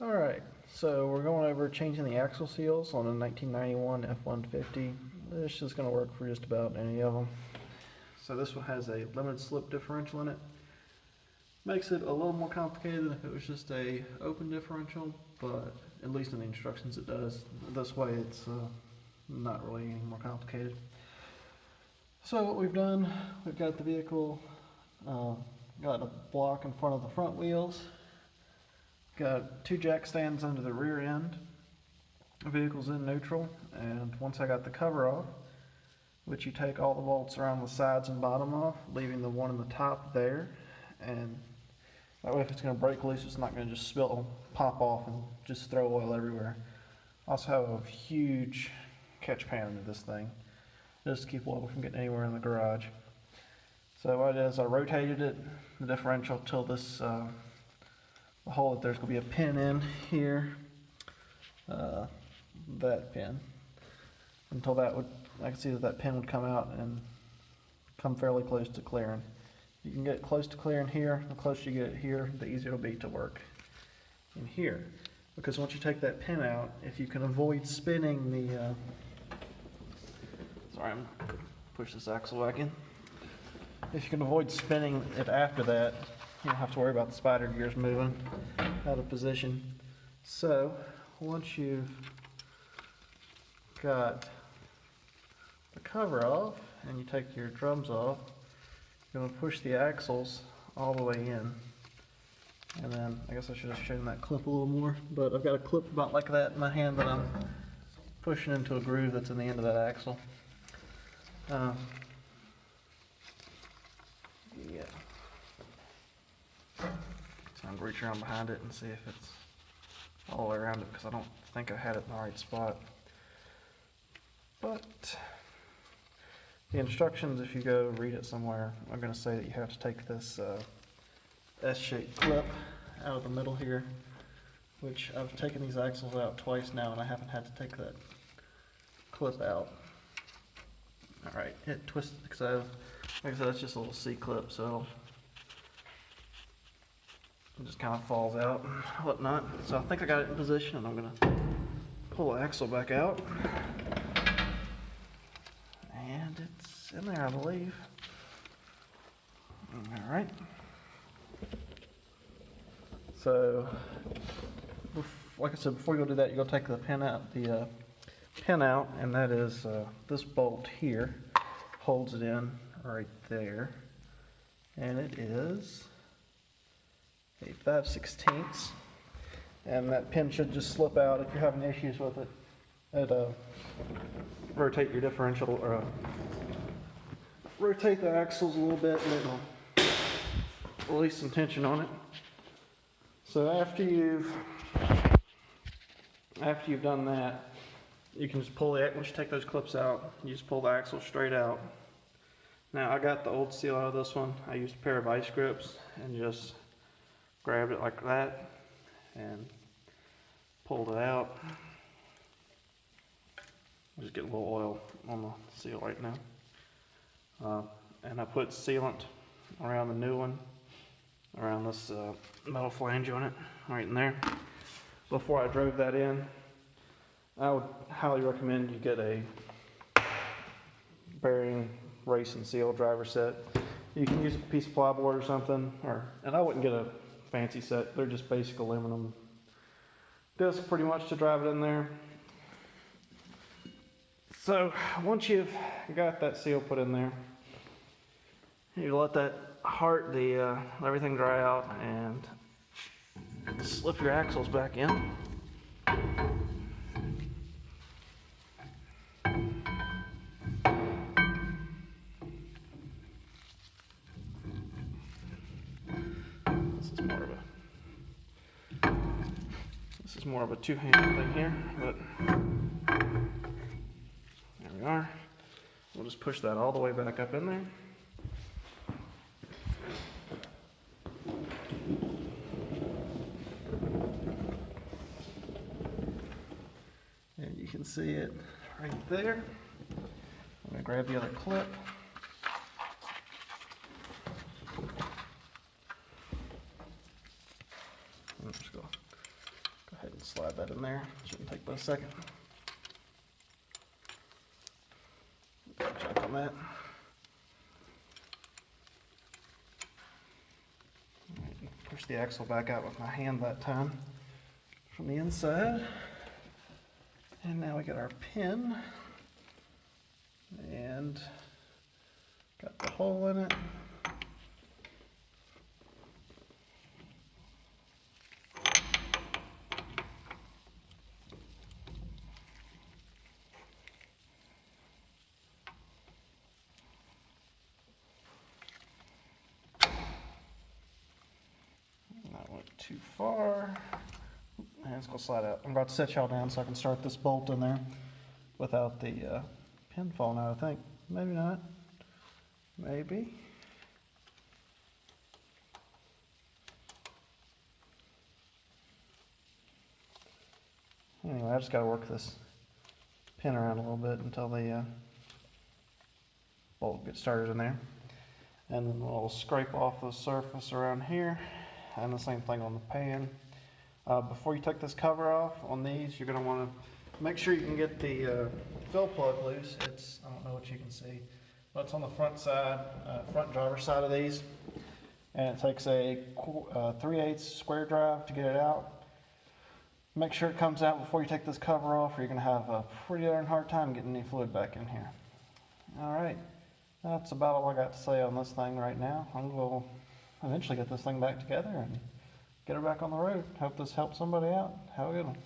Alright, so we're going over changing the axle seals on a 1991 F150. This is going to work for just about any of them. So this one has a limited slip differential in it. Makes it a little more complicated than if it was just a open differential, but at least in the instructions it does. This way it's not really any more complicated. So what we've done, we've got the vehicle, got a block in front of the front wheels. Got two jack stands under the rear end. The vehicle's in neutral, and once I got the cover off, which you take all the bolts around the sides and bottom off, leaving the one in the top there, and that way if it's going to break loose, it's not going to just pop off and just throw oil everywhere. Also have a huge catch pan into this thing, just to keep oil from getting anywhere in the garage. So what I did is I rotated it, the differential, till this the hole that there's going to be a pin in here, that pin, until that would, I can see that pin would come out and come fairly close to clearing. You can get close to clearing here. The closer you get it here, the easier it'll be to work in here. Because once you take that pin out, if you can avoid spinning the, sorry, I'm gonna push this axle back in. If you can avoid spinning it after that, you don't have to worry about the spider gears moving out of position. So once you've got the cover off and you take your drums off, you're going to push the axles all the way in. And then I guess I should have shown that clip a little more, but I've got a clip about like that in my hand that I'm pushing into a groove that's in the end of that axle. Yeah. So I'm going to reach around behind it and see if it's all the way around it, because I don't think I had it in the right spot. But the instructions, if you go read it somewhere, are going to say that you have to take this S-shaped clip out of the middle here, which I've taken these axles out twice now and I haven't had to take that clip out. Alright, it twisted because like I said, it's just a little C-clip, so it just kind of falls out and whatnot. So I think I got it in position, and I'm going to pull the axle back out. And it's in there, I believe. Alright. So, like I said, before you go do that, you're going to take the pin out, and that is this bolt here holds it in right there. And it is a 5/16, and that pin should just slip out if you're having issues with it. Rotate your differential, or rotate the axles a little bit, and it'll release some tension on it. So after you've done that, you can just pull the, once you take those clips out, you just pull the axle straight out. Now I got the old seal out of this one. I used a pair of vice grips and just grabbed it like that and pulled it out. I'm just getting a little oil on the seal right now. And I put sealant around the new one, around this metal flange on it, right in there. Before I drove that in, I would highly recommend you get a bearing, race and seal driver set. You can use a piece of plyboard or something, and I wouldn't get a fancy set. They're just basic aluminum disc pretty much to drive it in there. So once you've got that seal put in there, you let that everything dry out and slip your axles back in. This is more of a two-handed thing here, but there we are. We'll just push that all the way back up in there. And you can see it right there. I'm going to grab the other clip. I'm just going to slide that in there. Shouldn't take but a second. Check on that. Push the axle back out with my hand that time from the inside. And now we got our pin. And got the hole in it. That went too far. And it's gonna slide out. I'm about to set y'all down so I can start this bolt in there without the pin falling out, I think. Maybe not. Maybe. Anyway, I just gotta work this pin around a little bit until the bolt gets started in there. And then we'll scrape off the surface around here, and the same thing on the pan. Before you take this cover off on these, you're gonna wanna make sure you can get the fill plug loose. It's, I don't know what you can see, but it's on the front side, front driver's side of these. And it takes a 3/8 square drive to get it out. Make sure it comes out before you take this cover off, or you're gonna have a pretty darn hard time getting any fluid back in here. All right, that's about all I got to say on this thing right now. I'm gonna eventually get this thing back together and get her back on the road. Hope this helps somebody out. Have a good one.